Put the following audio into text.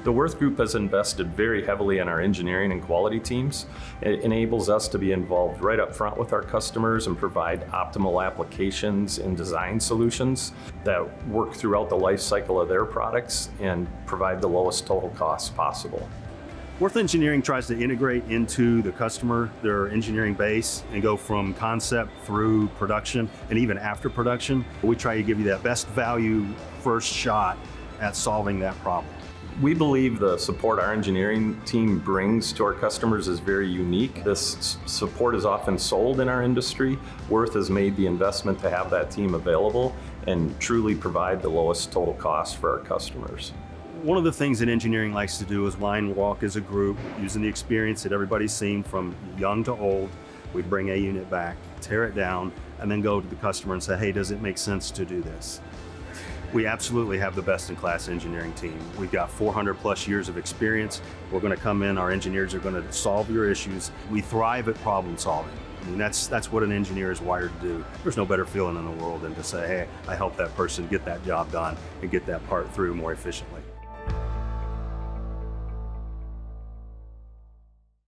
The Würth Group has invested very heavily in our engineering and quality teams. It enables us to be involved right up front with our customers and provide optimal applications and design solutions that work throughout the life cycle of their products and provide the lowest total costs possible. Würth Engineering tries to integrate into the customer, their engineering base, and go from concept through production and even after production. We try to give you that best value first shot at solving that problem. We believe the support our engineering team brings to our customers is very unique. This support is often sold in our industry. Würth has made the investment to have that team available and truly provide the lowest total cost for our customers. One of the things that engineering likes to do is line walk as a group, using the experience that everybody's seen from young to old. We bring a unit back, tear it down, and then go to the customer and say, hey, does it make sense to do this? We absolutely have the best-in-class engineering team. We've got 400 plus years of experience. We're going to come in, our engineers are going to solve your issues. We thrive at problem solving. I mean, that's what an engineer is wired to do. There's no better feeling in the world than to say, hey, I helped that person get that job done and get that part through more efficiently.